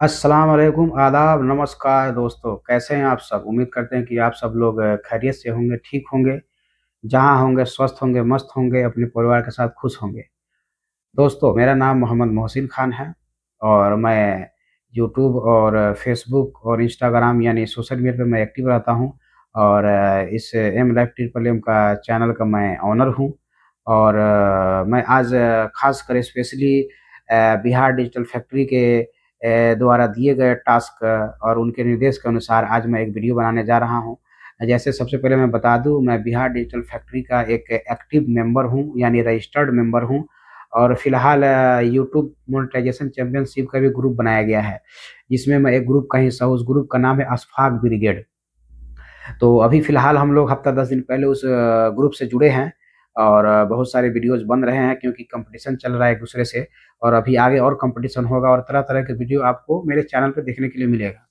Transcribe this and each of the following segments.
अस्सलाम वालेकुम, आदाब, नमस्कार दोस्तों, कैसे हैं आप सब? उम्मीद करते हैं कि आप सब लोग खैरियत से होंगे, ठीक होंगे, जहाँ होंगे स्वस्थ होंगे, मस्त होंगे, अपने परिवार के साथ खुश होंगे। दोस्तों, मेरा नाम मोहम्मद मोहसिन खान है और मैं यूट्यूब और फ़ेसबुक और इंस्टाग्राम यानी सोशल मीडिया पे मैं एक्टिव रहता हूँ और इस एम लाइफ ट्रिपल एम का चैनल का मैं ओनर हूँ और मैं आज ख़ासकर स्पेशली बिहार डिजिटल फैक्ट्री के द्वारा दिए गए टास्क और उनके निर्देश के अनुसार आज मैं एक वीडियो बनाने जा रहा हूँ। जैसे सबसे पहले मैं बता दूँ, मैं बिहार डिजिटल फैक्ट्री का एक एक्टिव मेंबर हूँ, यानी रजिस्टर्ड मेंबर हूँ और फिलहाल यूट्यूब मोनेटाइजेशन चैंपियनशिप का भी ग्रुप बनाया गया है, जिसमें मैं एक ग्रुप का हिस्सा हूँ, उस ग्रुप का नाम है अशफाक ब्रिगेड। तो अभी फिलहाल हम लोग हफ्ता 10 दिन पहले उस ग्रुप से जुड़े हैं और बहुत सारे वीडियोज़ बन रहे हैं क्योंकि कॉम्पिटिशन चल रहा है एक-दूसरे से और अभी आगे और कॉम्पिटिशन होगा और तरह-तरह के वीडियो आपको मेरे चैनल पे देखने के लिए मिलेगा।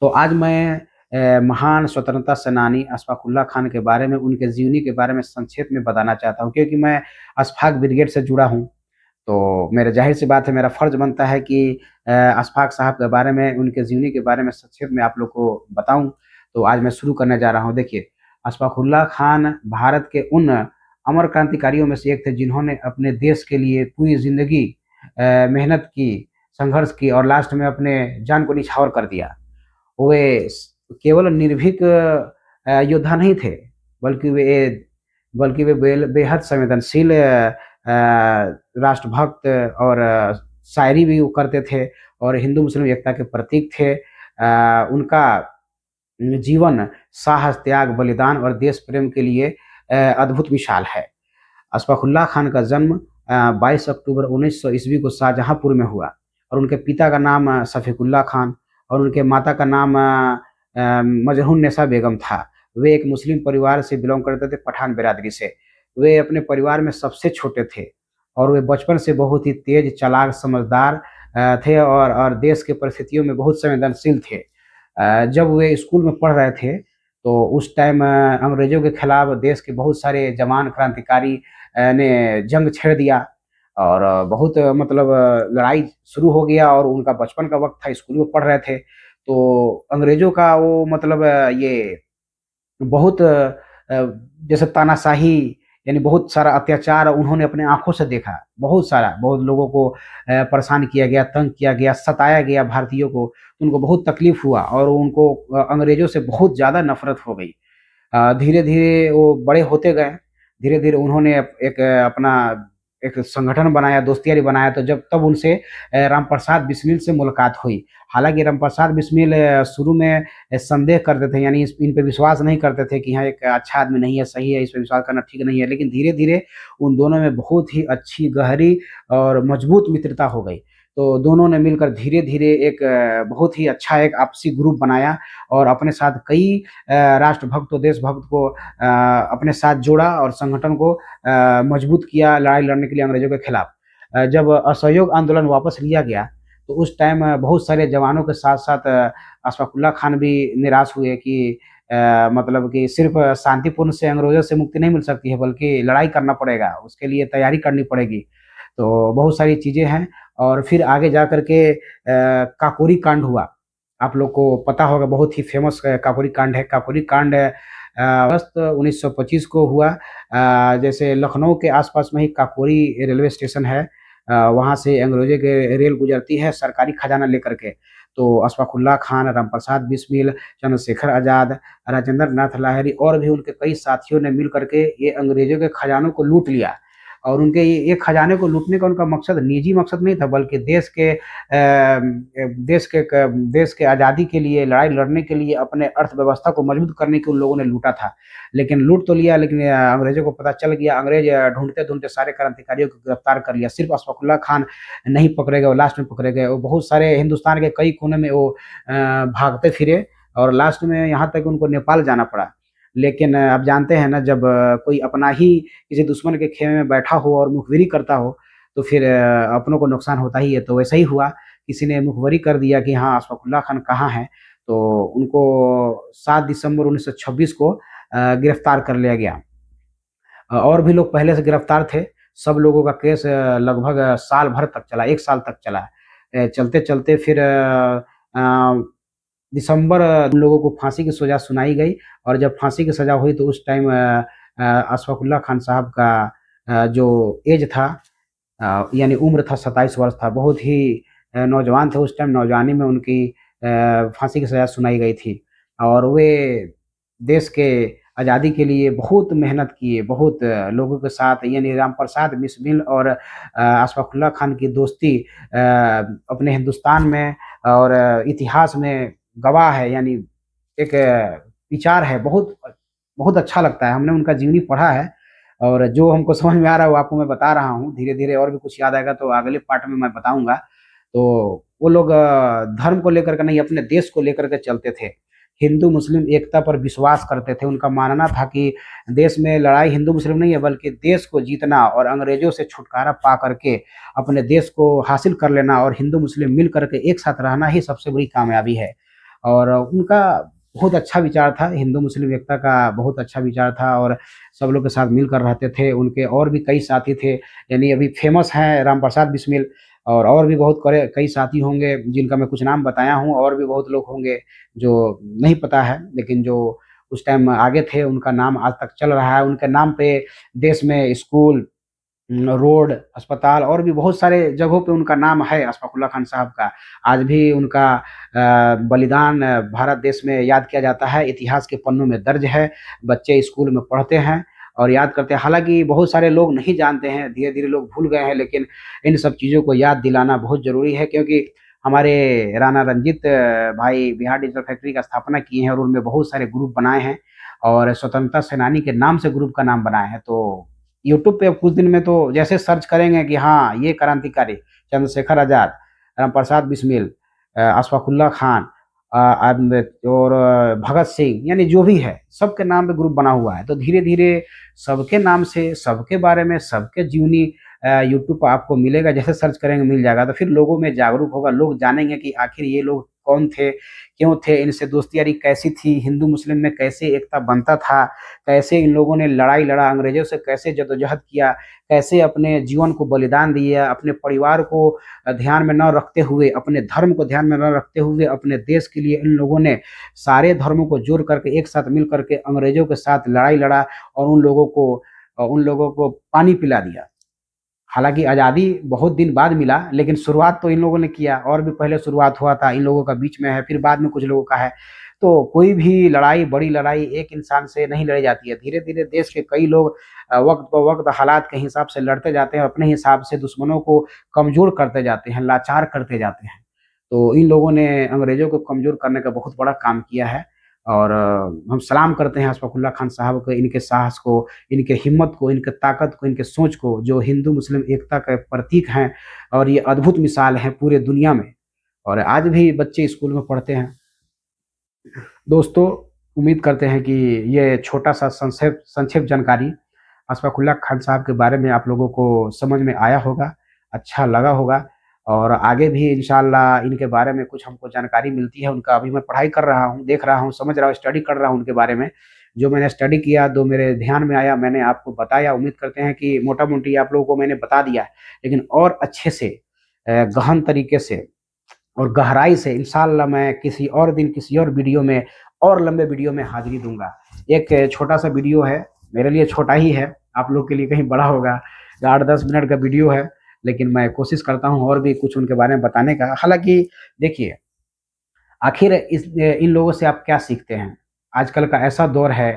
तो आज मैं महान स्वतंत्रता सेनानी अशफाक़ खान के बारे में, उनके जीवनी के बारे में संक्षेप में बताना चाहता हूँ क्योंकि मैं अशफाक ब्रिगेड से जुड़ा हूँ। तो मेरा ज़ाहिर-सी बात है, मेरा फ़र्ज़ बनता है कि अशफ़ाक़ साहब के बारे में, उनके जीवनी के बारे में संक्षेप में आप लोग को बताऊँ। तो आज मैं शुरू करने जा रहा हूँ। देखिए, अशफ़ाक़ुल्लाह खान भारत के उन अमर क्रांतिकारियों में से एक थे जिन्होंने अपने देश के लिए पूरी ज़िंदगी मेहनत की, संघर्ष की और लास्ट में अपने जान को न्यौछावर कर दिया। वे केवल निर्भीक योद्धा नहीं थे, बल्कि वे बेहद संवेदनशील राष्ट्रभक्त और शायरी भी वो करते थे और हिंदू-मुस्लिम एकता के प्रतीक थे। उनका जीवन साहस, त्याग, बलिदान और देश प्रेम के लिए अद्भुत मिसाल है। अशफ़ाक़ुल्लाह खान का जन्म 22 अक्टूबर 1900 ईस्वी को शाहजहाँपुर में हुआ और उनके पिता का नाम शफ़ीक़ुल्लाह खान और उनके माता का नाम मजहरुन्निसा बेगम था। वे एक मुस्लिम परिवार से बिलॉन्ग करते थे, पठान बिरादरी से। वे अपने परिवार में सबसे छोटे थे और वे बचपन से बहुत ही तेज़, चालाक, समझदार थे और देश की परिस्थितियों में बहुत संवेदनशील थे। जब वे स्कूल में पढ़ रहे थे, तो उस टाइम अंग्रेज़ों के खिलाफ देश के बहुत सारे जवान क्रांतिकारी ने जंग छेड़ दिया और बहुत मतलब लड़ाई शुरू हो गया और उनका बचपन का वक़्त था, स्कूल में पढ़ रहे थे। तो अंग्रेज़ों का वो मतलब ये बहुत जैसे तानाशाही यानी बहुत सारा अत्याचार उन्होंने अपने आँखों से देखा, बहुत सारा, बहुत लोगों को परेशान किया गया, तंग किया गया, सताया गया भारतीयों को, उनको बहुत तकलीफ़ हुआ और उनको अंग्रेज़ों से बहुत ज़्यादा नफ़रत हो गई। धीरे-धीरे वो बड़े होते गए, धीरे-धीरे उन्होंने एक अपना एक संगठन बनाया, दोस्तियारी बनाया तो जब तब उनसे रामप्रसाद बिस्मिल से मुलाकात हुई। हालाँकि रामप्रसाद बिस्मिल शुरू में संदेह करते थे यानी इन पे विश्वास नहीं करते थे कि हाँ, एक अच्छा आदमी नहीं है, सही है, इस पे विश्वास करना ठीक नहीं है। लेकिन धीरे-धीरे उन दोनों में बहुत ही अच्छी, गहरी और मजबूत मित्रता हो गई। तो दोनों ने मिलकर धीरे-धीरे एक बहुत ही अच्छा एक आपसी ग्रुप बनाया और अपने साथ कई राष्ट्रभक्त और देशभक्त को अपने साथ जोड़ा और संगठन को मजबूत किया लड़ाई लड़ने के लिए अंग्रेज़ों के खिलाफ। जब असहयोग आंदोलन वापस लिया गया, तो उस टाइम बहुत सारे जवानों के साथ-साथ अशफ़ाक़ुल्लाह खान भी निराश हुए कि मतलब कि सिर्फ़ शांतिपूर्ण से अंग्रेज़ों से मुक्ति नहीं मिल सकती है, बल्कि लड़ाई करना पड़ेगा, उसके लिए तैयारी करनी पड़ेगी। तो बहुत सारी चीज़ें हैं और फिर आगे जा कर के काकोरी कांड हुआ। आप लोग को पता होगा, बहुत ही फ़ेमस काकोरी कांड है। काकोरी कांड अगस्त 1925 को हुआ। जैसे लखनऊ के आस-पास में ही काकोरी रेलवे स्टेशन है। वहाँ से अंग्रेज़ों की रेल गुज़रती है सरकारी खजाना लेकर के। तो अशफ़ाक़ुल्लाह खान, रामप्रसाद बिस्मिल, चंद्रशेखर आज़ाद, राजेंद्र नाथ लाहिड़ी और भी उनके कई साथियों ने मिल कर के ये अंग्रेज़ों के खजानों को लूट लिया। और उनके ये खजाने को लूटने का उनका मकसद निजी मकसद नहीं था, बल्कि देश के आज़ादी के लिए, लड़ाई लड़ने के लिए, अपने अर्थव्यवस्था को मजबूत करने के उन लोगों ने लूटा था। लेकिन लूट तो लिया, लेकिन अंग्रेज़ों को पता चल गया, अंग्रेज़ ढूँढते-ढूँढते सारे क्रांतिकारियों को गिरफ्तार कर लिया। सिर्फ़ अशफ़ाक़ुल्लाह खान नहीं पकड़े गए, वो लास्ट में पकड़े गए। वो बहुत सारे हिंदुस्तान के कई कोने में वो भागते फिरे और लास्ट में यहाँ तक उनको नेपाल जाना पड़ा। लेकिन आप जानते हैं ना, जब कोई अपना ही किसी दुश्मन के खेमे में बैठा हो और मुखबिरी करता हो, तो फिर अपनों को नुकसान होता ही है। तो वैसा ही हुआ, किसी ने मुखबिरी कर दिया कि हाँ, अशफ़ाक़ुल्लाह खान कहाँ हैं, तो उनको 7 दिसंबर 1926 को गिरफ्तार कर लिया गया। और भी लोग पहले से गिरफ्तार थे। सब लोगों का केस लगभग साल भर तक चला, 1 साल तक चला। चलते-चलते फिर दिसंबर उन लोगों को फांसी की सज़ा सुनाई गई और जब फांसी की सज़ा हुई तो उस टाइम अशफ़ाक़ुल्लाह खान साहब का जो ऐज था यानी उम्र था 27 वर्ष था, बहुत ही नौजवान थे उस टाइम, नौजवानी में उनकी फांसी की सज़ा सुनाई गई थी और वे देश के आज़ादी के लिए बहुत मेहनत किए, बहुत लोगों के साथ यानी रामप्रसाद बिस्मिल और अशफ़ाक़ुल्लाह खान की दोस्ती अपने हिंदुस्तान में और इतिहास में गवाह है यानी एक विचार है, बहुत बहुत अच्छा लगता है। हमने उनका जीवनी पढ़ा है और जो हमको समझ में आ रहा है वो आपको मैं बता रहा हूँ। धीरे-धीरे और भी कुछ याद आएगा तो अगले पार्ट में मैं बताऊँगा। तो वो लोग धर्म को लेकर के नहीं अपने देश को लेकर के चलते थे। हिंदू-मुस्लिम एकता पर विश्वास करते थे। उनका मानना था कि देश में लड़ाई हिंदू-मुस्लिम नहीं है बल्कि देश को जीतना और अंग्रेज़ों से छुटकारा पा कर के अपने देश को हासिल कर लेना और हिंदू-मुस्लिम मिल कर के एक साथ रहना ही सबसे बड़ी कामयाबी है। और उनका बहुत अच्छा विचार था, हिंदू-मुस्लिम एकता का बहुत अच्छा विचार था और सब लोग के साथ मिलकर रहते थे। उनके और भी कई साथी थे, यानी अभी फ़ेमस हैं रामप्रसाद बिस्मिल और भी बहुत करे कई साथी होंगे जिनका मैं कुछ नाम बताया हूँ और भी बहुत लोग होंगे जो नहीं पता है, लेकिन जो उस टाइम आगे थे उनका नाम आज तक चल रहा है। उनके नाम पे देश में स्कूल रोड, अस्पताल और भी बहुत सारे जगहों पे उनका नाम है अशफ़ाक़ुल्लाह खान साहब का। आज भी उनका बलिदान भारत देश में याद किया जाता है, इतिहास के पन्नों में दर्ज है। बच्चे स्कूल में पढ़ते हैं और याद करते हैं। हालाँकि बहुत सारे लोग नहीं जानते हैं, धीरे-धीरे लोग भूल गए हैं, लेकिन इन सब चीज़ों को याद दिलाना बहुत ज़रूरी है क्योंकि हमारे राणा रंजीत भाई बिहार डिजिटल फैक्ट्री का स्थापना किए हैं और उनमें बहुत सारे ग्रुप बनाए हैं और स्वतंत्रता सेनानी के नाम से ग्रुप का नाम बनाए हैं। तो यूट्यूब पे अब कुछ दिन में तो जैसे सर्च करेंगे कि हाँ, ये क्रांतिकारी चंद्रशेखर आज़ाद, रामप्रसाद बिस्मिल अशफ़ाक़ुल्लाह खान और भगत सिंह यानी जो भी है, सबके नाम पे ग्रुप बना हुआ है। तो धीरे-धीरे सबके नाम से, सबके बारे में, सबके जीवनी यूट्यूब पे आपको मिलेगा, जैसे सर्च करेंगे मिल जाएगा। तो फिर लोगों में जागरूक होगा, लोग जानेंगे कि आखिर ये लोग कौन थे, क्यों थे, इनसे दोस्ती यारी कैसी थी, हिंदू-मुस्लिम में कैसे एकता बनता था, कैसे इन लोगों ने लड़ाई लड़ा, अंग्रेज़ों से कैसे जद्दोजहद किया, कैसे अपने जीवन को बलिदान दिया, अपने परिवार को ध्यान में न रखते हुए, अपने धर्म को ध्यान में न रखते हुए, अपने देश के लिए इन लोगों ने सारे धर्मों को जोड़ करके एक साथ मिल करके अंग्रेज़ों के साथ लड़ाई लड़ा और उन लोगों को पानी पिला दिया। हालाँकि आज़ादी बहुत दिन बाद मिला, लेकिन शुरुआत तो इन लोगों ने किया और भी पहले शुरुआत हुआ था, इन लोगों का बीच में है, फिर बाद में कुछ लोगों का है। तो कोई भी लड़ाई, बड़ी लड़ाई एक इंसान से नहीं लड़ी जाती है। धीरे-धीरे देश के कई लोग वक़्त-ब-वक़्त हालात के हिसाब से लड़ते जाते हैं, अपने हिसाब से दुश्मनों को कमज़ोर करते जाते हैं, लाचार करते जाते हैं। तो इन लोगों ने अंग्रेज़ों को कमज़ोर करने का बहुत बड़ा काम किया है और हम सलाम करते हैं अशफ़ाक़ुल्लाह खान साहब को, इनके साहस को, इनके हिम्मत को, इनके ताकत को, इनके सोच को, जो हिंदू-मुस्लिम एकता के प्रतीक हैं और ये अद्भुत मिसाल हैं पूरे दुनिया में और आज भी बच्चे स्कूल में पढ़ते हैं। दोस्तों, उम्मीद करते हैं कि ये छोटा-सा संक्षिप्त जानकारी अशफ़ाक़ुल्लाह खान साहब के बारे में आप लोगों को समझ में आया होगा, अच्छा लगा होगा और आगे भी इंशाअल्लाह इनके बारे में कुछ हमको जानकारी मिलती है, उनका अभी मैं पढ़ाई कर रहा हूँ, देख रहा हूँ, समझ रहा हूँ, स्टडी कर रहा हूँ उनके बारे में। जो मैंने स्टडी किया, जो मेरे ध्यान में आया, मैंने आपको बताया। उम्मीद करते हैं कि मोटा-मोटी आप लोगों को मैंने बता दिया है, लेकिन और अच्छे से गहन तरीके से और गहराई से इंशाअल्लाह मैं किसी और दिन, किसी और वीडियो में और लंबे वीडियो में हाज़िरी दूँगा। एक छोटा-सा वीडियो है, मेरे लिए छोटा ही है, आप लोग के लिए कहीं बड़ा होगा। 8-10 मिनट का वीडियो है, लेकिन मैं कोशिश करता हूँ और भी कुछ उनके बारे में बताने का। हालाँकि देखिए, आखिर इन लोगों से आप क्या सीखते हैं? आजकल का ऐसा दौर है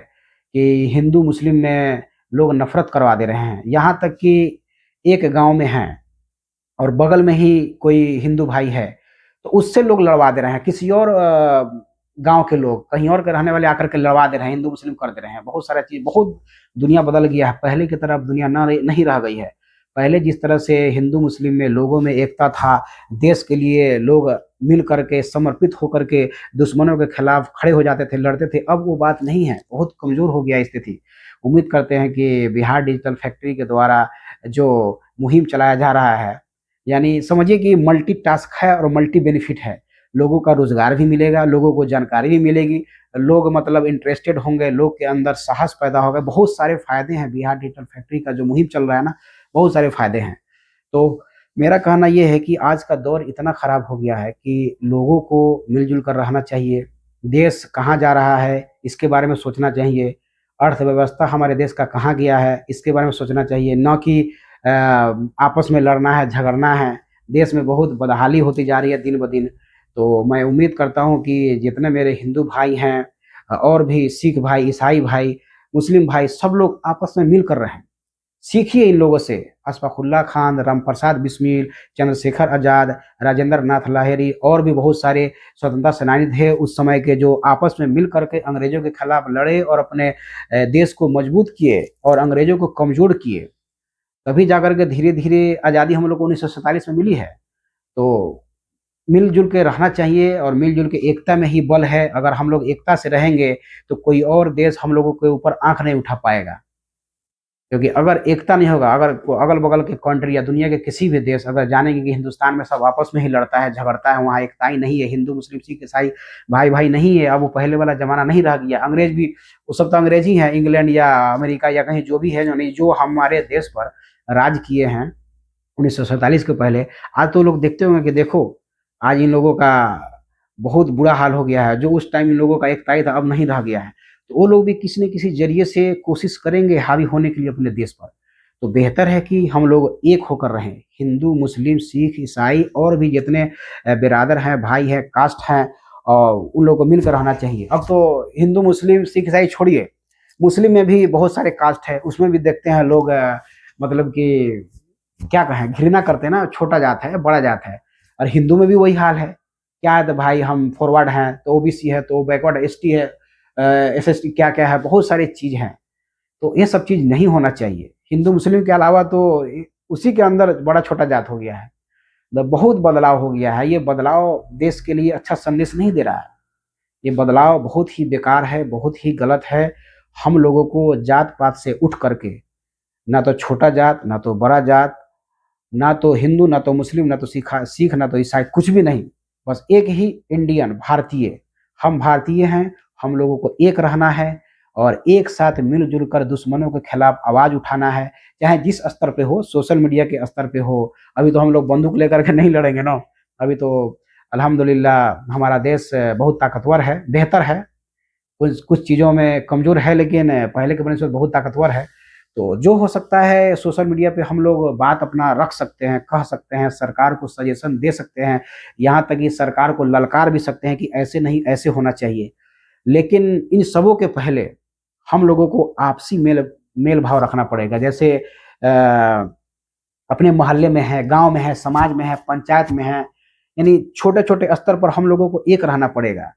कि हिंदू-मुस्लिम में लोग नफ़रत करवा दे रहे हैं। यहाँ तक कि एक गाँव में हैं और बगल में ही कोई हिंदू भाई है, तो उससे लोग लड़वा दे रहे हैं। किसी और गाँव के लोग, कहीं और के रहने वाले आकर के लड़वा दे रहे हैं, हिंदू-मुस्लिम कर दे रहे हैं। बहुत सारा चीज़ बहुत दुनिया बदल गया है, पहले की तरह अब दुनिया नहीं रह गई है। पहले जिस तरह से हिंदू-मुस्लिम में लोगों में एकता था, देश के लिए लोग मिल कर के, समर्पित होकर के दुश्मनों के खिलाफ खड़े हो जाते थे, लड़ते थे, अब वो बात नहीं है, बहुत कमज़ोर हो गया है स्थिति। उम्मीद करते हैं कि बिहार डिजिटल फैक्ट्री के द्वारा जो मुहिम चलाया जा रहा है, यानी समझिए कि मल्टीटास्क है और मल्टी बेनिफिट है। लोगों का रोज़गार भी मिलेगा, लोगों को जानकारी भी मिलेगी, लोग मतलब इंटरेस्टेड होंगे, लोग के अंदर साहस पैदा होगा। बहुत सारे फ़ायदे हैं बिहार डिजिटल फैक्ट्री का जो मुहिम चल रहा है ना, बहुत सारे फ़ायदे हैं। तो मेरा कहना ये है कि आज का दौर इतना खराब हो गया है कि लोगों को मिल-जुल कर रहना चाहिए। देश कहाँ जा रहा है, इसके बारे में सोचना चाहिए। अर्थव्यवस्था हमारे देश का कहाँ गया है, इसके बारे में सोचना चाहिए, ना कि आपस में लड़ना है, झगड़ना है। देश में बहुत बदहाली होती जा रही है दिन-ब-दिन। तो मैं उम्मीद करता हूँ कि जितने मेरे हिंदू भाई हैं और भी सिख भाई, ईसाई भाई, मुस्लिम भाई, सब लोग आपस में मिलकर रहें। सीखिए इन लोगों से, अशफाक़ुल्लाह खान, रामप्रसाद बिस्मिल, चंद्रशेखर आज़ाद, राजेंद्र नाथ लाहिरी और भी बहुत सारे स्वतंत्रता सेनानी थे उस समय के, जो आपस में मिल कर के अंग्रेज़ों के खिलाफ लड़े और अपने देश को मजबूत किए और अंग्रेज़ों को कमज़ोर किए। तभी जाकर के धीरे-धीरे आज़ादी हम लोग को 1947 में मिली है। तो मिल-जुल के रहना चाहिए और मिल-जुल के एकता में ही बल है। अगर हम लोग एकता से रहेंगे, तो कोई और देश हम लोगों के ऊपर आँख नहीं उठा पाएगा। क्योंकि अगर एकता नहीं होगा, अगर अगल-बगल के कंट्री या दुनिया के किसी भी देश अगर जानेंगे कि हिंदुस्तान में सब आपस में ही लड़ता है, झगड़ता है, वहाँ एकता ही नहीं है, हिंदू, मुस्लिम, सिख, ईसाई भाई-भाई नहीं है, अब वो पहले वाला ज़माना नहीं रह गया। अंग्रेज़ भी वो सब तो अंग्रेज़ ही हैं, इंग्लैंड या अमेरिका या कहीं जो भी है, जो हमारे देश पर राज किए हैं 1947 के पहले। आज तो लोग देखते होंगे कि देखो, आज इन लोगों का बहुत बुरा हाल हो गया है, जो उस टाइम इन लोगों का एकताई था, अब नहीं रह गया है। तो वो लोग भी किसी न किसी ज़रिए से कोशिश करेंगे हावी होने के लिए अपने देश पर। तो बेहतर है कि हम लोग एक होकर रहें, हिंदू, मुस्लिम, सिख, ईसाई और भी जितने बिरादर हैं, भाई हैं, कास्ट हैं उन लोगों को मिलकर रहना चाहिए। अब तो हिंदू, मुस्लिम, सिख, ईसाई छोड़िए, मुस्लिम में भी बहुत सारे कास्ट हैं, उसमें भी देखते हैं लोग मतलब कि क्या कहें, घृणा करते हैं ना, छोटा जात है, बड़ा जात है। और हिंदू में भी वही हाल है। क्या है तो भाई हम फॉरवर्ड हैं, तो ओबीसी है, तो बैकवर्ड एसटी है, एसएसटी क्या-क्या है, बहुत सारी चीज़ हैं। तो ये सब चीज़ नहीं होना चाहिए। हिंदू, मुस्लिम के अलावा तो उसी के अंदर बड़ा छोटा जात हो गया है। बहुत बदलाव हो गया है। ये बदलाव देश के लिए अच्छा संदेश नहीं दे रहा है। ये बदलाव बहुत ही बेकार है, बहुत ही गलत है। हम लोगों को जात-पात से उठ करके, ना तो छोटा जात, ना तो बड़ा जात, ना तो हिंदू, ना तो मुस्लिम, ना तो सिख, ना तो ईसाई, कुछ भी नहीं। बस एक ही इंडियन, भारतीय। हम भारतीय हैं, हम लोगों को एक रहना है और एक साथ मिल-जुल कर दुश्मनों के खिलाफ आवाज़ उठाना है, चाहे जिस स्तर पे हो, सोशल मीडिया के स्तर पे हो। अभी तो हम लोग बंदूक लेकर के नहीं लड़ेंगे ना। अभी तो अल्हम्दुलिल्लाह हमारा देश बहुत ताकतवर है, बेहतर है। कुछ कुछ चीज़ों में कमज़ोर है, लेकिन पहले के बनस्पत बहुत ताकतवर है। तो जो हो सकता है सोशल मीडिया पे हम लोग बात अपना रख सकते हैं, कह सकते हैं, सरकार को सजेशन दे सकते हैं, यहाँ तक कि सरकार को ललकार भी सकते हैं कि ऐसे नहीं, ऐसे होना चाहिए। लेकिन इन सबों के पहले हम लोगों को आपसी मेल भाव रखना पड़ेगा। जैसे अपने मोहल्ले में है, गाँव में है, समाज में है, पंचायत में है, यानी छोटे-छोटे स्तर पर हम लोगों को एक रहना पड़ेगा।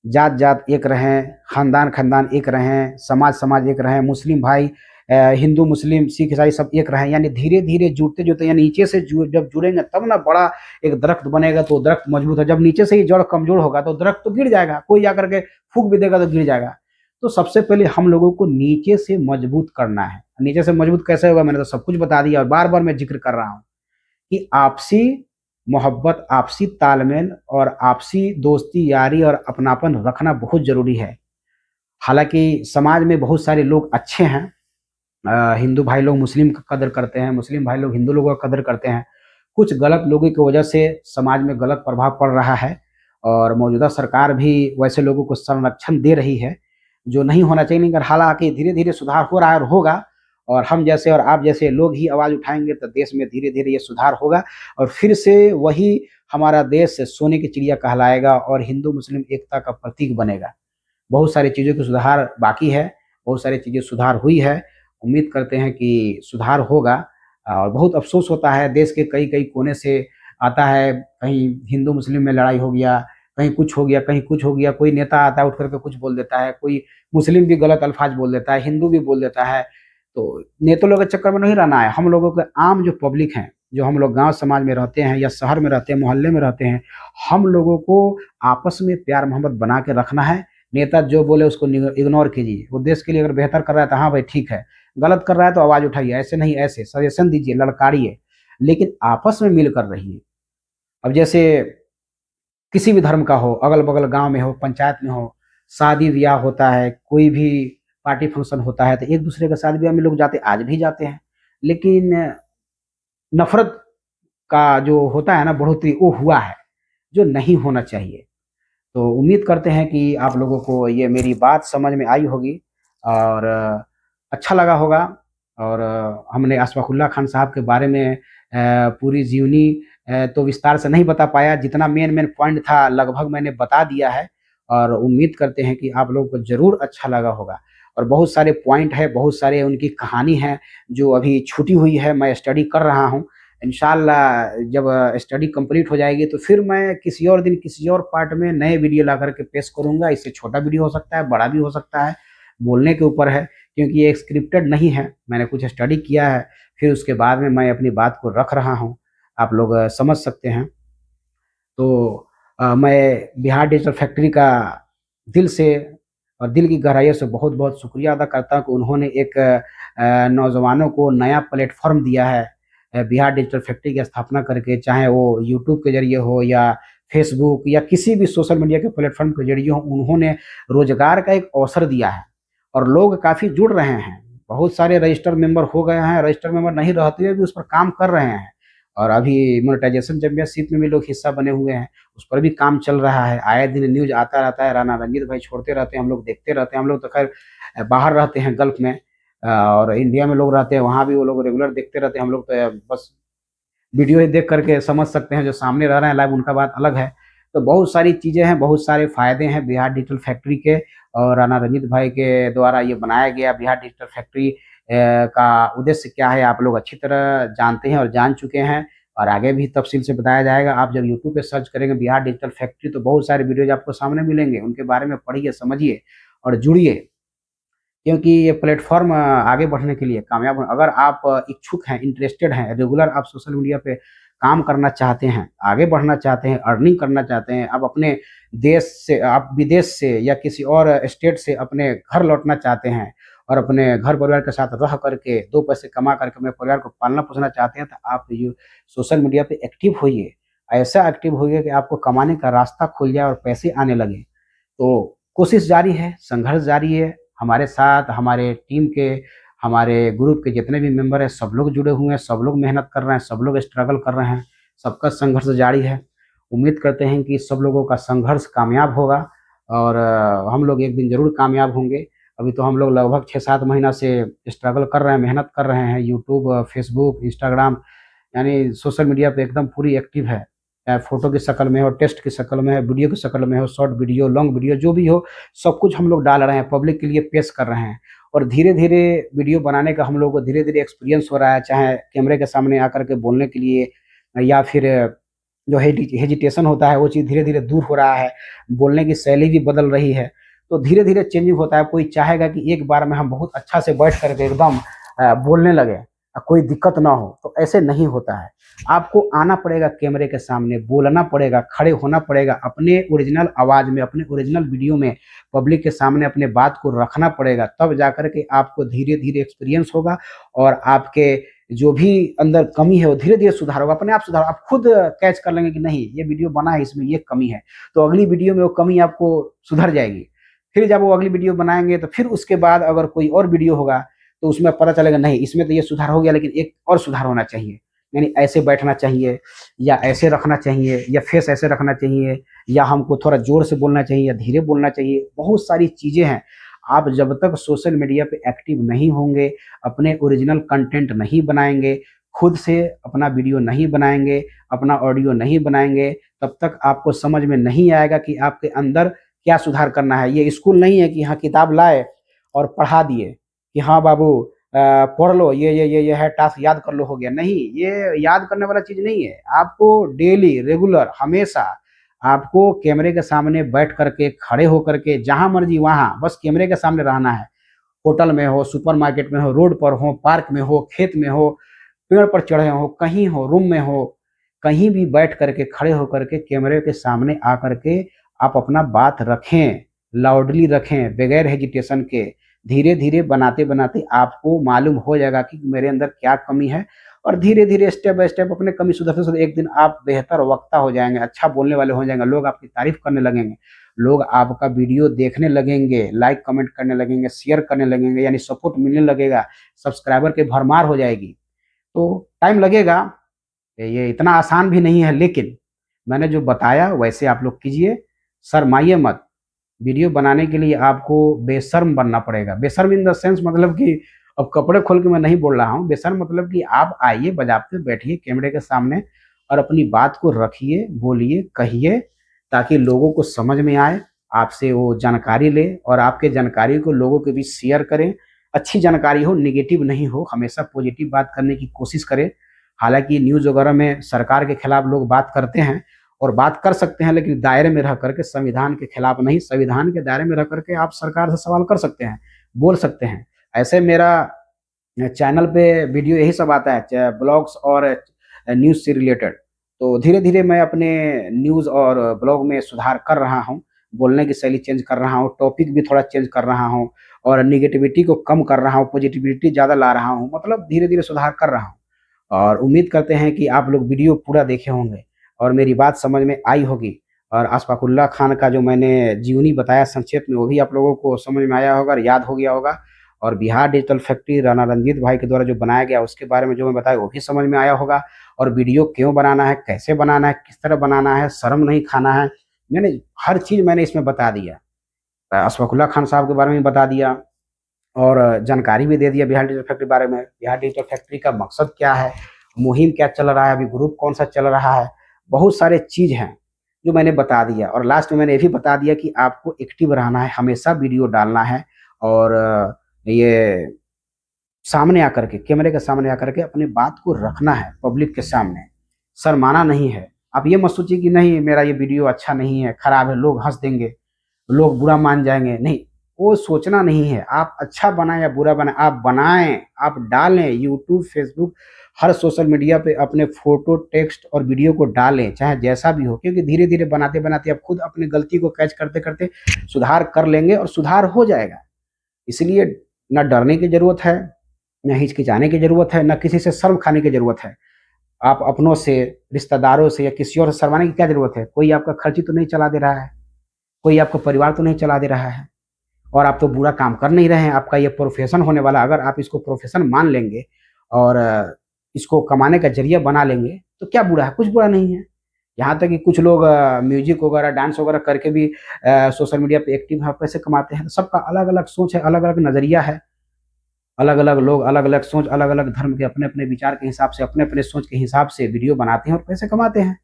जात-जात एक रहें, खानदान-खानदान एक रहें, समाज-समाज एक रहें, मुस्लिम भाई हिंदू, मुस्लिम, सिख, ईसाई सब एक रहें, यानी धीरे-धीरे जुड़ते-जुड़ते, यानी नीचे से जब जुड़ेंगे तब ना बड़ा एक दरख्त बनेगा, तो दरख्त मजबूत है। जब नीचे से ही जड़ कमज़ोर होगा तो दरख्त तो गिर जाएगा, कोई जाकर के फूँक भी देगा तो गिर जाएगा। तो सबसे पहले हम लोगों को नीचे से मजबूत करना है। नीचे से मजबूत कैसे होगा, मैंने तो सब कुछ बता दिया और बार-बार मैं ज़िक्र कर रहा हूँ कि आपसी मोहब्बत, आपसी तालमेल और आपसी दोस्ती, यारी और अपनापन रखना बहुत ज़रूरी है। हालाँकि समाज में बहुत सारे लोग अच्छे हैं। हिंदू भाई लोग मुस्लिम का कदर करते हैं, मुस्लिम भाई लोग हिंदू लोगों का कदर करते हैं। कुछ गलत लोगों की वजह से समाज में गलत प्रभाव पड़ रहा है और मौजूदा सरकार भी वैसे लोगों को संरक्षण दे रही है, जो नहीं होना चाहिए। लेकिन हालाँकि धीरे-धीरे सुधार हो रहा है और होगा, और हम जैसे और आप जैसे लोग ही आवाज़ उठाएँगे तो देश में धीरे-धीरे ये सुधार होगा और फिर से वही हमारा देश सोने की चिड़िया कहलाएगा और हिंदू-मुस्लिम एकता का प्रतीक बनेगा। बहुत सारी चीज़ों की सुधार बाकी है, बहुत सारी चीज़ें सुधार हुई है। उम्मीद करते हैं कि सुधार होगा और बहुत अफ़सोस होता है, देश के कई-कई कोने से आता है, कहीं हिंदू-मुस्लिम में लड़ाई हो गया, कहीं कुछ हो गया, कहीं कुछ हो गया, कोई नेता आता है उठ कर के कुछ बोल देता है, कोई मुस्लिम भी गलत अल्फ़ाज़ बोल देता है, हिंदू भी बोल देता है। तो नेता लोगों के चक्कर में नहीं रहना है, हम लोगों के आम जो पब्लिक हैं, जो हम लोग गाँव समाज में रहते हैं या शहर में रहते हैं, मोहल्ले में रहते हैं, हम लोगों को आपस में प्यार-मोहब्बत बना के रखना है। नेता जो बोले उसको इग्नोर कीजिए। वो देश के लिए अगर बेहतर कर रहा है तो हाँ भाई ठीक है, गलत कर रहा है तो आवाज़ उठाइए, ऐसे नहीं ऐसे, सजेशन दीजिए, ललकारिए, लेकिन आपस में मिलकर रहिए। अब जैसे किसी भी धर्म का हो, अगल-बगल गाँव में हो, पंचायत में हो, शादी-ब्याह होता है, कोई भी पार्टी फंक्शन होता है, तो एक-दूसरे के शादी-ब्याह में लोग जाते, आज भी जाते हैं। लेकिन नफ़रत का जो होता है ना बढ़ोतरी, वो हुआ है, जो नहीं होना चाहिए। तो उम्मीद करते हैं कि आप लोगों को ये मेरी बात समझ में आई होगी और अच्छा लगा होगा। और हमने अशफ़ाक़ुल्लाह खान साहब के बारे में पूरी जीवनी तो विस्तार से नहीं बता पाया, जितना मेन पॉइंट था लगभग मैंने बता दिया है और उम्मीद करते हैं कि आप लोगों को ज़रूर अच्छा लगा होगा। और बहुत सारे पॉइंट हैं, बहुत सारे उनकी कहानी है जो अभी छूटी हुई है, मैं स्टडी कर रहा हूँ। इंशाअल्लाह जब स्टडी कंप्लीट हो जाएगी तो फिर मैं किसी और दिन किसी और पार्ट में नए वीडियो ला कर के पेश करूँगा। इससे छोटा वीडियो हो सकता है, बड़ा भी हो सकता है, बोलने के ऊपर है क्योंकि ये स्क्रिप्टेड नहीं है। मैंने कुछ स्टडी किया है, फिर उसके बाद में मैं अपनी बात को रख रहा हूँ। आप लोग समझ सकते हैं। तो मैं बिहार डिजिटल फैक्ट्री का दिल से और दिल की गहराइयों से बहुत-बहुत शुक्रिया अदा करता हूँ कि उन्होंने एक नौजवानों को नया प्लेटफ़ॉर्म दिया है। बिहार डिजिटल फैक्ट्री की स्थापना करके, चाहे वो यूट्यूब के ज़रिए हो या फ़ेसबुक या किसी भी सोशल मीडिया के प्लेटफ़ॉर्म के ज़रिए हो, उन्होंने रोज़गार का एक अवसर दिया है और लोग काफ़ी जुड़ रहे हैं। बहुत सारे रजिस्टर्ड मेंबर हो गए हैं, रजिस्टर्ड मेंबर नहीं रहते हुए भी उस पर काम कर रहे हैं और अभी मोनेटाइज़ेशन चैंपियनशिप में भी लोग हिस्सा बने हुए हैं, उस पर भी काम चल रहा है। आए दिन न्यूज़ आता रहता है, राणा रंजीत भाई छोड़ते रहते हैं, हम लोग देखते रहते हैं। हम लोग तो खैर बाहर रहते हैं गल्फ़ में और इंडिया में लोग रहते हैं, वहाँ भी वो लोग रेगुलर देखते रहते हैं। हम लोग तो बस वीडियो ही देख करके समझ सकते हैं, जो सामने रह रहे हैं लाइव उनका बात अलग है। तो बहुत सारी चीज़ें हैं, बहुत सारे फ़ायदे हैं बिहार डिजिटल फैक्ट्री के और राणा रंजीत भाई के द्वारा ये बनाया गया बिहार डिजिटल फैक्ट्री का उद्देश्य क्या है आप लोग अच्छी तरह जानते हैं और जान चुके हैं और आगे भी तफ़सील से बताया जाएगा। आप जब यूट्यूब पे सर्च करेंगे बिहार डिजिटल फैक्ट्री तो बहुत सारे वीडियोज़ आपको सामने मिलेंगे, उनके बारे में पढ़िए, समझिए और जुड़िए। क्योंकि ये प्लेटफ़ॉर्म आगे बढ़ने के लिए कामयाब अगर आप इच्छुक हैं, इंटरेस्टेड हैं, रेगुलर आप सोशल मीडिया पे काम करना चाहते हैं, आगे बढ़ना चाहते हैं, अर्निंग करना चाहते हैं, आप अपने देश से आप विदेश से या किसी और स्टेट से अपने घर लौटना चाहते हैं और अपने घर परिवार के साथ रह करके 2 पैसे कमा करके अपने परिवार को पालना-पोसना चाहते हैं, तो आप ये सोशल मीडिया पे एक्टिव होइए। ऐसा एक्टिव होइए कि आपको कमाने का रास्ता खुल जाए और पैसे आने लगें। तो कोशिश जारी है, संघर्ष जारी है। हमारे साथ हमारे टीम के, हमारे ग्रुप के जितने भी मेंबर हैं, सब लोग जुड़े हुए हैं, सब लोग मेहनत कर रहे हैं, सब लोग स्ट्रगल कर रहे हैं, सबका संघर्ष जारी है। उम्मीद करते हैं कि सब लोगों का संघर्ष कामयाब होगा और हम लोग एक दिन ज़रूर कामयाब होंगे। अभी तो हम लोग लगभग 6-7 महीना से स्ट्रगल कर रहे हैं, मेहनत कर रहे हैं। यूट्यूब, फेसबुक, इंस्टाग्राम यानी सोशल मीडिया पे एकदम पूरी एक्टिव है। चाहे फ़ोटो की शक्ल में हो, टेक्स्ट की शक्ल में है, वीडियो की शक्ल में हो, शॉर्ट वीडियो, लॉन्ग वीडियो जो भी हो, सब कुछ हम लोग डाल रहे हैं, पब्लिक के लिए पेश कर रहे हैं। और धीरे-धीरे वीडियो बनाने का हम लोगों को धीरे-धीरे एक्सपीरियंस हो रहा है, चाहे कैमरे के सामने आकर के बोलने के लिए या फिर जो हेजिटेशन होता है, वो चीज़ धीरे-धीरे दूर हो रहा है, बोलने की शैली भी बदल रही है। तो धीरे-धीरे चेंजिंग होता है, कोई चाहेगा कि एक बार में हम बहुत अच्छा से बैठ कर के एकदम बोलने लगे कोई दिक्कत ना हो, तो ऐसे नहीं होता है। आपको आना पड़ेगा कैमरे के सामने, बोलना पड़ेगा, खड़े होना पड़ेगा, अपने ओरिजिनल आवाज़ में, अपने ओरिजिनल वीडियो में, पब्लिक के सामने अपने बात को रखना पड़ेगा, तब जाकर के आपको धीरे-धीरे एक्सपीरियंस होगा और आपके जो भी अंदर कमी है, वो धीरे-धीरे सुधार होगा, अपने आप सुधार आप खुद कैच कर लेंगे कि नहीं, ये वीडियो बना है, इसमें ये कमी है, तो अगली वीडियो में वो कमी आपको सुधर जाएगी। फिर जब वो अगली वीडियो बनाएँगे, तो फिर उसके बाद अगर कोई और वीडियो होगा, तो उसमें पता चलेगा नहीं, इसमें तो ये सुधार हो गया, लेकिन एक और सुधार होना चाहिए। यानी ऐसे बैठना चाहिए या ऐसे रखना चाहिए या फेस ऐसे रखना चाहिए या हमको थोड़ा ज़ोर से बोलना चाहिए या धीरे बोलना चाहिए। बहुत सारी चीज़ें हैं। आप जब तक सोशल मीडिया पे एक्टिव नहीं होंगे, अपने ओरिजिनल कंटेंट नहीं बनाएँगे, खुद से अपना वीडियो नहीं बनाएँगे, अपना ऑडियो नहीं बनाएँगे, तब तक आपको समझ में नहीं आएगा कि आपके अंदर क्या सुधार करना है। ये स्कूल नहीं है कि हाँ, किताब लाए और पढ़ा दिए कि हाँ बाबू पढ़ लो, ये है टास्क याद कर लो हो गया। नहीं, ये याद करने वाला चीज़ नहीं है। आपको डेली, रेगुलर, हमेशा आपको कैमरे के सामने बैठ कर के, खड़े होकर के, जहाँ मर्ज़ी वहाँ, बस कैमरे के सामने रहना है। होटल में हो, सुपरमार्केट में हो, रोड पर हो, पार्क में हो, खेत में हो, पेड़ पर चढ़े हो, कहीं हो, रूम में हो, कहीं भी बैठ कर के, खड़े होकर के कैमरे के सामने आकर के आप अपना बात रखें, लाउडली रखें, बगैर हेजिटेशन के। धीरे-धीरे, बनाते-बनाते आपको मालूम हो जाएगा कि मेरे अंदर क्या कमी है और धीरे-धीरे, स्टेप बाय स्टेप अपने कमी सुधारते-सुधारते एक दिन आप बेहतर वक्ता हो जाएँगे, अच्छा बोलने वाले हो जाएँगे, लोग आपकी तारीफ़ करने लगेंगे। लोग आपका वीडियो देखने लगेंगे, लाइक कमेंट करने लगेंगे, शेयर करने लगेंगे, यानी सपोर्ट मिलने लगेगा, सब्सक्राइबर की भरमार हो जाएगी। तो टाइम लगेगा, ये इतना आसान भी नहीं है, लेकिन मैंने जो बताया वैसे आप लोग कीजिए, शर्माइए मत। वीडियो बनाने के लिए आपको बेशर्म बनना पड़ेगा। बेशर्म इन द सेंस मतलब कि अब कपड़े खोल के मैं नहीं बोल रहा हूँ। बेशर्म मतलब कि आप आइए, बाज़ाब्ते बैठिए कैमरे के सामने और अपनी बात को रखिए, बोलिए, कहिए, ताकि लोगों को समझ में आए, आपसे वो जानकारी लें और आपके जानकारी को लोगों के बीच शेयर करें। अच्छी जानकारी हो, नेगेटिव नहीं हो, हमेशा पॉजिटिव बात करने की कोशिश करें। हालाँकि न्यूज़ वगैरह में सरकार के खिलाफ लोग बात करते हैं और बात कर सकते हैं, लेकिन दायरे में रह करके, संविधान के खिलाफ नहीं, संविधान के दायरे में रह करके आप सरकार से सवाल कर सकते हैं, बोल सकते हैं। ऐसे मेरा चैनल पे वीडियो यही सब आता है, ब्लॉग्स और न्यूज़ से रिलेटेड। तो धीरे-धीरे मैं अपने न्यूज़ और ब्लॉग में सुधार कर रहा हूँ, बोलने की शैली चेंज कर रहा हूँ, टॉपिक भी थोड़ा चेंज कर रहा हूँ और नेगेटिविटी को कम कर रहा हूँ, पॉजिटिविटी ज़्यादा ला रहा हूँ, मतलब धीरे-धीरे सुधार कर रहा हूँ। और उम्मीद करते हैं कि आप लोग वीडियो पूरा देखे होंगे और मेरी बात समझ में आई होगी और अशफाकुल्लाह खान का जो मैंने जीवनी बताया संक्षेप में, वो भी आप लोगों को समझ में आया होगा और याद हो गया होगा। और बिहार डिजिटल फैक्ट्री राणा रंजीत भाई के द्वारा जो बनाया गया, उसके बारे में जो मैं बताया, वो भी समझ में आया होगा। और वीडियो क्यों बनाना है, कैसे बनाना है, किस तरह बनाना है, शर्म नहीं खाना है, मैंने हर चीज़ मैंने इसमें बता दिया। अशफाकुल्लाह खान साहब के बारे में बता दिया और जानकारी भी दे दिया बिहार डिजिटल फैक्ट्री के बारे में। बिहार डिजिटल फैक्ट्री का मकसद क्या है, मुहिम क्या चल रहा है, अभी ग्रुप कौन-सा चल रहा है, बहुत सारे चीज़ हैं, जो मैंने बता दिया। और लास्ट में मैंने ये भी बता दिया कि आपको एक्टिव रहना है, हमेशा वीडियो डालना है और ये सामने आकर के, कैमरे के सामने आकर के अपनी बात को रखना है पब्लिक के सामने, शर्माना नहीं है। आप ये मत सोचिए कि नहीं मेरा ये वीडियो अच्छा नहीं है, खराब है, लोग हँस देंगे, लोग बुरा मान जाएँगे, नहीं, वो सोचना नहीं है। आप अच्छा बनाएँ या बुरा बनाएँ, आप बनाएँ, आप डालें, यूट्यूब, फेसबुक, हर सोशल मीडिया पे अपने फ़ोटो, टेक्स्ट और वीडियो को डालें, चाहे जैसा भी हो, क्योंकि धीरे-धीरे बनाते-बनाते आप खुद अपनी गलती को कैच करते-करते सुधार कर लेंगे और सुधार हो जाएगा। इसलिए ना डरने की ज़रूरत है, ना हिचकिचाने की ज़रूरत है, ना किसी से शर्म खाने की ज़रूरत है। आप अपनों से, रिश्तेदारों से या किसी और से शर्माने की क्या ज़रूरत है? कोई आपका खर्ची तो नहीं चला दे रहा है, कोई आपका परिवार तो नहीं चला दे रहा है और आप तो बुरा काम कर नहीं रहे हैं। आपका ये प्रोफ़ेशन होने वाला, अगर आप इसको प्रोफ़ेशन मान लेंगे और इसको कमाने का ज़रिया बना लेंगे, तो क्या बुरा है? कुछ बुरा नहीं है। यहाँ तक कि कुछ लोग म्यूज़िक वगैरह, डांस वगैरह करके भी सोशल मीडिया पे एक्टिव हैं, पैसे कमाते हैं। सबका अलग-अलग सोच है, अलग-अलग नज़रिया है। अलग-अलग लोग, अलग-अलग सोच, अलग-अलग धर्म के अपने-अपने विचार के हिसाब से, अपने-अपने सोच के हिसाब से वीडियो बनाते हैं और पैसे कमाते हैं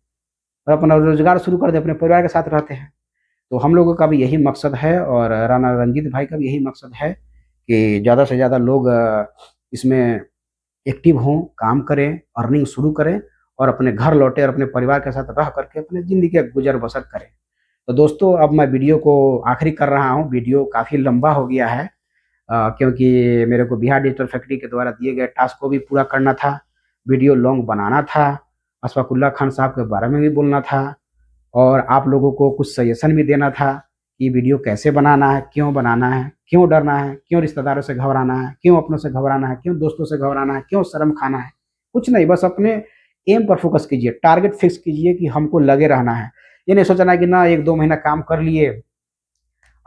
और अपना रोज़गार शुरू कर दे, अपने परिवार के साथ रहते हैं। तो हम लोगों का भी यही मकसद है और राणा रंजीत भाई का भी यही मकसद है कि ज़्यादा से ज़्यादा लोग इसमें एक्टिव हों, काम करें, अर्निंग शुरू करें और अपने घर लौटें और अपने परिवार के साथ रह करके अपनी ज़िंदगी का गुज़र-बसर करें। तो दोस्तों, अब मैं वीडियो को आखिरी कर रहा हूँ। वीडियो काफ़ी लंबा हो गया है क्योंकि मेरे को बिहार डिजिटल फैक्ट्री के द्वारा दिए गए टास्क को भी पूरा करना था, वीडियो लॉन्ग बनाना था, अशफाकुल्लाह खान साहब के बारे में भी बोलना था और आप लोगों को कुछ सजेशन भी देना था कि वीडियो कैसे बनाना है, क्यों डरना है, क्यों रिश्तेदारों से घबराना है, क्यों अपनों से घबराना है, क्यों दोस्तों से घबराना है, क्यों शर्म खाना है। कुछ नहीं, बस अपने एम पर फ़ोकस कीजिए, टारगेट फिक्स कीजिए कि हमको लगे रहना है। ये नहीं सोचना है कि ना 1-2 महीना काम कर लिए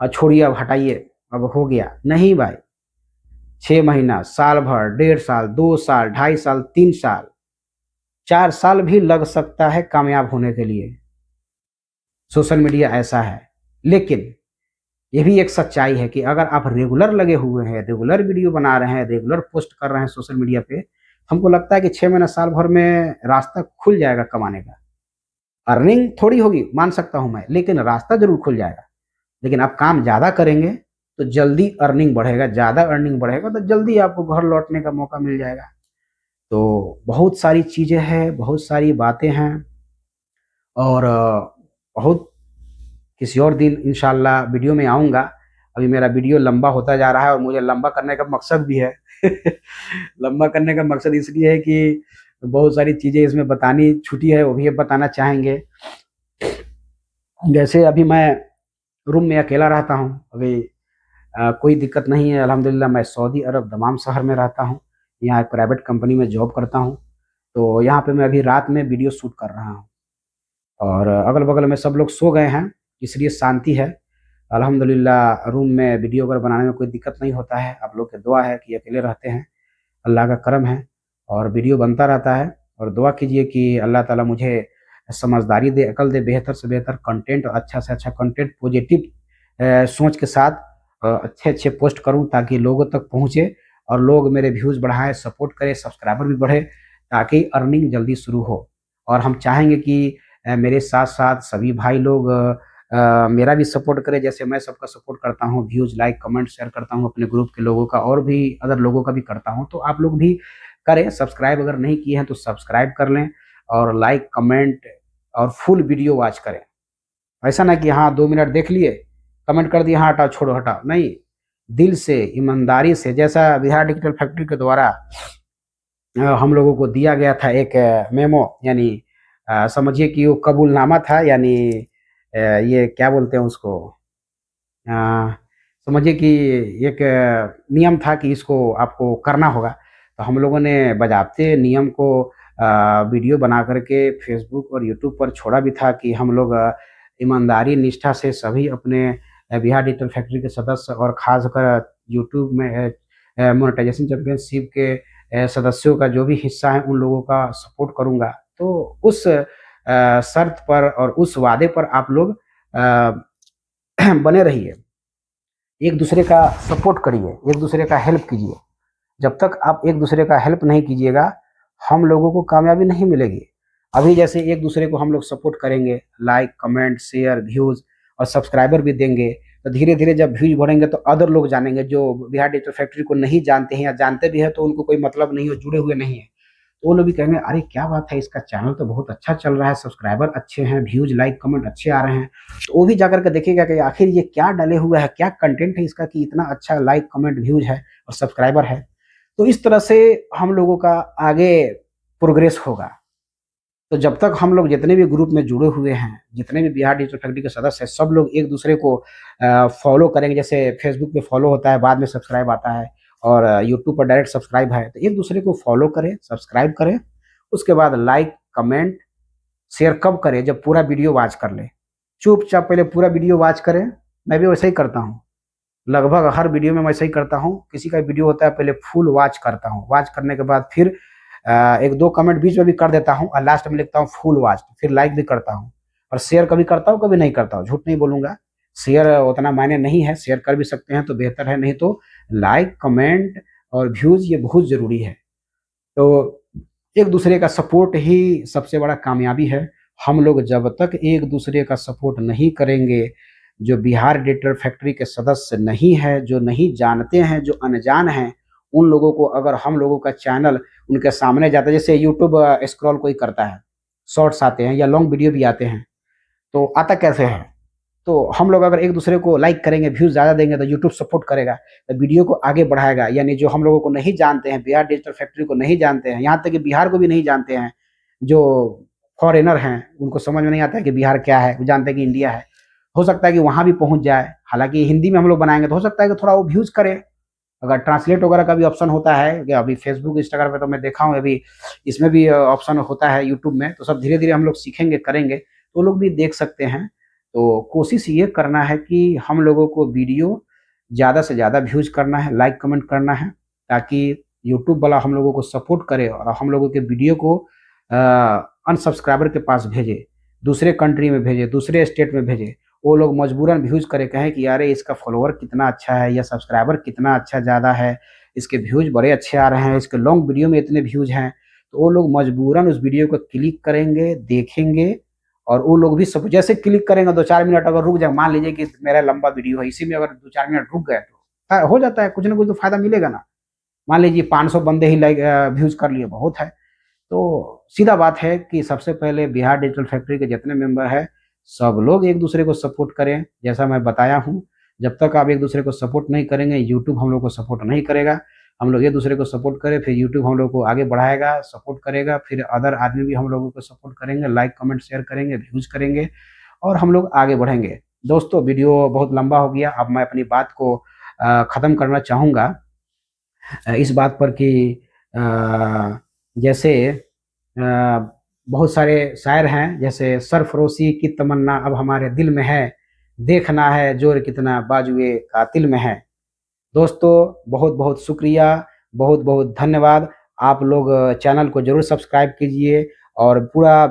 छोड़िए, अब हटाइए, अब हो गया। नहीं भाई, 6 महीना, साल भर, 1.5 साल, 2 साल, 2.5 साल, 3 साल, 4 साल भी लग सकता है कामयाब होने के लिए। सोशल मीडिया ऐसा है। लेकिन ये भी एक सच्चाई है कि अगर आप रेगुलर लगे हुए हैं, रेगुलर वीडियो बना रहे हैं, रेगुलर पोस्ट कर रहे हैं सोशल मीडिया पे, हमको लगता है कि 6 महीना, साल भर में रास्ता खुल जाएगा कमाने का। अर्निंग थोड़ी होगी, मान सकता हूँ मैं, लेकिन रास्ता ज़रूर खुल जाएगा। लेकिन आप काम ज़्यादा करेंगे, तो जल्दी अर्निंग बढ़ेगा, ज़्यादा अर्निंग बढ़ेगा, तो जल्दी आपको घर लौटने का मौका मिल जाएगा। तो बहुत सारी चीज़ें हैं, बहुत सारी बातें हैं और बहुत किसी और दिन इंशाअल्लाह वीडियो में आऊँगा। अभी मेरा वीडियो लंबा होता जा रहा है और मुझे लंबा करने का मकसद भी है। लंबा करने का मकसद इसलिए है कि बहुत सारी चीज़ें इसमें बतानी छूटी है, वो भी अब बताना चाहेंगे। जैसे अभी मैं रूम में अकेला रहता हूँ, अभी कोई दिक्कत नहीं है, अल्हम्दुलिल्लाह। मैं सऊदी अरब दमाम शहर में रहता हूँ। यहाँ एक प्राइवेट कंपनी में जॉब करता हूँ। तो यहाँ पे मैं अभी रात में वीडियो शूट कर रहा हूँ और अगल-बगल में सब लोग सो गए हैं, इसलिए शांति है। अल्हम्दुलिल्लाह रूम में वीडियो वगैरह बनाने में कोई दिक्कत नहीं होता है। आप लोग की दुआ है कि अकेले रहते हैं, अल्लाह का करम है और वीडियो बनता रहता है और दुआ कीजिए कि अल्लाह ताला मुझे समझदारी दे, अकल दे, बेहतर से बेहतर कंटेंट और अच्छा से अच्छा कंटेंट पॉजिटिव सोच के साथ अच्छे-अच्छे पोस्ट करूँ ताकि लोगों तक पहुँचे और लोग मेरे व्यूज़ बढ़ाएँ, सपोर्ट करें, सब्सक्राइबर भी बढ़े ताकि अर्निंग जल्दी शुरू हो। और हम चाहेंगे कि मेरे साथ-साथ सभी भाई लोग मेरा भी सपोर्ट करें जैसे मैं सबका सपोर्ट करता हूँ, व्यूज़, लाइक, कमेंट शेयर करता हूँ अपने ग्रुप के लोगों का और भी अदर लोगों का भी करता हूँ। तो आप लोग भी करें, सब्सक्राइब अगर नहीं किए हैं तो सब्सक्राइब कर लें और लाइक, कमेंट और फुल वीडियो वॉच करें। ऐसा ना कि हाँ 2 मिनट देख लिए, कमेंट कर दिए, हाँ हटाओ, छोड़ो, हटाओ, नहीं। दिल से, ईमानदारी से जैसा बिहार डिजिटल फैक्ट्री के द्वारा हम लोगों को दिया गया था एक मेमो यानी समझिए कि वो कबूलनामा था यानी ये क्या बोलते हैं उसको अ, समझिए कि एक नियम था कि इसको आपको करना होगा। तो हम लोगों ने बजाबते नियम को वीडियो बना कर के फ़ेसबुक और यूट्यूब पर छोड़ा भी था कि हम लोग ईमानदारी, निष्ठा से सभी अपने बिहार डिजिटल फैक्ट्री के सदस्य और ख़ासकर यूट्यूब में मोनेटाइज़ेशन चैंपियनशिप के सदस्यों का जो भी हिस्सा है, उन लोगों का सपोर्ट करूँगा। तो उस शर्त पर और उस वादे पर आप लोग बने रहिए। एक-दूसरे का सपोर्ट करिए, एक-दूसरे का हेल्प कीजिए। जब तक आप एक-दूसरे का हेल्प नहीं कीजिएगा, हम लोगों को कामयाबी नहीं मिलेगी। अभी जैसे एक-दूसरे को हम लोग सपोर्ट करेंगे, लाइक, कमेंट, शेयर, व्यूज़ और सब्सक्राइबर भी देंगे, तो धीरे-धीरे जब व्यूज़ बढ़ेंगे तो अदर लोग जानेंगे जो बिहार डिजिटल फैक्ट्री को नहीं जानते हैं या जानते भी हैं तो उनको कोई मतलब नहीं है, जुड़े हुए नहीं हैं। तो वो लोग भी कहेंगे, "अरे! क्या बात है, इसका चैनल तो बहुत अच्छा चल रहा है, सब्सक्राइबर अच्छे हैं, व्यूज़, लाइक, कमेंट अच्छे आ रहे हैं।" तो वो भी जाकर के देखेगा कि आखिर ये क्या डले हुआ है, क्या कंटेंट है इसका कि इतना अच्छा लाइक, कमेंट, व्यूज़ है और सब्सक्राइबर है। तो इस तरह से हम लोगों का आगे प्रोग्रेस होगा। तो जब तक हम लोग जितने भी ग्रुप में जुड़े हुए हैं, जितने भी बिहार डिजिटल फैक्ट्री के सदस्य हैं, सब लोग एक-दूसरे को फ़ॉलो करेंगे। जैसे फ़ेसबुक पे फ़ॉलो होता है, बाद में सब्सक्राइब आता है और यूट्यूब पर डायरेक्ट सब्सक्राइब है। तो एक-दूसरे को फ़ॉलो करें, सब्सक्राइब करें, उसके बाद लाइक, कमेंट, शेयर कब करें? जब पूरा वीडियो वॉच कर लें। चुपचाप पहले पूरा वीडियो वॉच करें, मैं भी वैसे ही करता हूँ। लगभग हर वीडियो में मैं ऐसा ही करता हूँ। किसी का वीडियो होता है पहले फुल वॉच करता हूँ। वॉच करने के बाद फिर 1-2 कमेंट बीच में भी कर देता हूँ और लास्ट में लिखता हूँ फुल वॉच, फिर लाइक भी करता हूँ। और शेयर कभी करता हूँ, कभी नहीं करता हूँ, झूठ नहीं बोलूँगा। शेयर उतना मायने नहीं है, शेयर कर भी सकते हैं तो बेहतर है, नहीं तो लाइक, कमेंट और व्यूज़ ये बहुत ज़रूरी है। तो एक-दूसरे का सपोर्ट ही सबसे बड़ा कामयाबी है। हम लोग जब तक एक-दूसरे का सपोर्ट नहीं करेंगे, जो बिहार डिजिटल फैक्ट्री के सदस्य नहीं हैं, जो नहीं जानते हैं, जो अनजान हैं, उन लोगों को अगर हम लोगों का चैनल उनके सामने जाता है, जैसे यूट्यूब स्क्रॉल कोई करता है, शॉर्ट्स आते हैं या लॉन्ग वीडियो भी आते हैं, तो आता कैसे है? तो हम लोग अगर एक-दूसरे को लाइक करेंगे, व्यूज़ ज़्यादा देंगे तो यूट्यूब सपोर्ट करेगा, तो वीडियो को आगे बढ़ाएगा। यानी जो हम लोगों को नहीं जानते हैं, बिहार डिजिटल फैक्ट्री को नहीं जानते हैं, यहाँ तक कि बिहार को भी नहीं जानते हैं, जो फॉरेनर हैं, उनको समझ में नहीं आता है कि बिहार क्या है, वो जानते हैं कि इंडिया है। हो सकता है कि वहाँ भी पहुँच जाए, हालाँकि हिंदी में हम लोग बनाएँगे तो हो सकता है कि थोड़ा वो व्यूज़ करे। अगर ट्रांसलेट वगैरह का भी ऑप्शन होता है, कि अभी फ़ेसबुक, इंस्टाग्राम पे तो मैं देखा हूँ अभी इसमें भी ऑप्शन होता है यूट्यूब में, तो सब धीरे-धीरे हम लोग सीखेंगे, करेंगे, तो लोग भी देख सकते हैं। तो कोशिश ये करना है कि हम लोगों को वीडियो ज़्यादा से ज़्यादा व्यूज़ करना है, लाइक, कमेंट करना है, ताकि यूट्यूब वाला हम लोगों को सपोर्ट करे और हम लोगों के वीडियो को अनसब्सक्राइबर के पास भेजे, दूसरे कंट्री में भेजे, दूसरे स्टेट में भेजे। वो लोग मजबूरन व्यूज़ करें, कहें कि अरे इसका फॉलोवर कितना अच्छा है या सब्सक्राइबर कितना अच्छा ज़्यादा है, इसके व्यूज़ बड़े अच्छे आ रहे हैं, इसके लॉन्ग वीडियो में इतने व्यूज़ हैं। तो वो लोग मजबूरन उस वीडियो को क्लिक करेंगे, देखेंगे और वो लोग भी सब जैसे क्लिक करेंगे 2-4 मिनट अगर रुक जाए, मान लीजिए कि मेरा लंबा वीडियो है, इसी में अगर 2-4 मिनट रुक गए तो हो जाता है, कुछ ना कुछ तो फ़ायदा मिलेगा ना। मान लीजिए 500 बंदे ही लाइक व्यूज़ कर लिए, बहुत है। तो सीधा बात है कि सबसे पहले बिहार डिजिटल फैक्ट्री के जितने मेंबर हैं, सब लोग एक-दूसरे को सपोर्ट करें, जैसा मैं बताया हूँ। जब तक आप एक-दूसरे को सपोर्ट नहीं करेंगे, यूट्यूब हम लोग को सपोर्ट नहीं करेगा। हम लोग एक-दूसरे को सपोर्ट करें, फिर यूट्यूब हम लोग को आगे बढ़ाएगा, सपोर्ट करेगा, फिर अदर आदमी भी हम लोगों को सपोर्ट करेंगे, लाइक, कमेंट, शेयर करेंगे, व्यूज़ करेंगे और हम लोग आगे बढ़ेंगे। दोस्तों, वीडियो बहुत लंबा हो गया, अब मैं अपनी बात को ख़त्म करना चाहूँगा इस बात पर कि अ, जैसे बहुत सारे शायर हैं, जैसे सरफ़रोशी की तमन्ना अब हमारे दिल में है, देखना है ज़ोर कितना बाजुए कातिल में है। दोस्तों बहुत-बहुत शुक्रिया, बहुत-बहुत धन्यवाद। आप लोग चैनल को ज़रूर सब्सक्राइब कीजिए और पूरा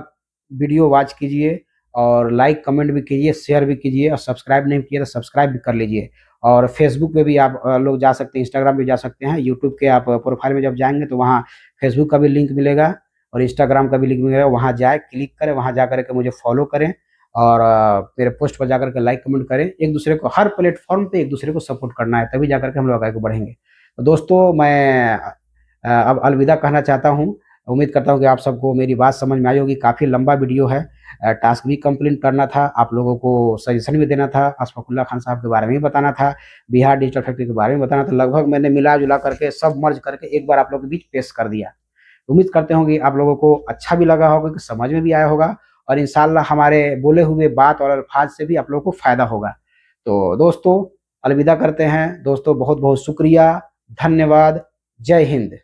वीडियो वॉच कीजिए और लाइक कमेंट भी कीजिए, शेयर भी कीजिए और सब्सक्राइब नहीं किए तो सब्सक्राइब भी कर लीजिए। और फेसबुक पे भी आप लोग जा सकते हैं, इंस्टाग्राम पे जा सकते हैं, यूट्यूब के आप प्रोफाइल में जब जाएँगे तो वहाँ फेसबुक का भी लिंक मिलेगा और इंस्टाग्राम का भी लिंक मिलेगा, वहाँ जाएँ, क्लिक करें, वहाँ जा कर के मुझे फ़ॉलो करें और मेरे पोस्ट पर जाकर के लाइक कमेंट करें। एक-दूसरे को हर प्लेटफ़ॉर्म पे एक-दूसरे को सपोर्ट करना है, तभी जाकर के हम लोग आगे बढ़ेंगे। तो दोस्तों मैं अब अलविदा कहना चाहता हूँ। उम्मीद करता हूँ कि आप सबको मेरी बात समझ में आई होगी। काफ़ी लंबा वीडियो है। टास्क भी कंप्लीट करना था, आप लोगों को सजेशन भी देना था, अशफ़ाक़ुल्लाह खान साहब के बारे में भी बताना था, बिहार डिजिटल फैक्ट्री के बारे में बताना था। लगभग मैंने मिला-जुला करके सब मर्ज करके एक बार आप लोगों के बीच पेश कर दिया। उम्मीद करते हैं कि आप लोगों को अच्छा भी लगा होगा, कि समझ में भी आया होगा और इंशाअल्लाह हमारे बोले हुए बात और अल्फ़ाज़ से भी आप लोगों को फ़ायदा होगा। तो दोस्तों अलविदा करते हैं। दोस्तों बहुत-बहुत शुक्रिया, धन्यवाद, जय हिंद।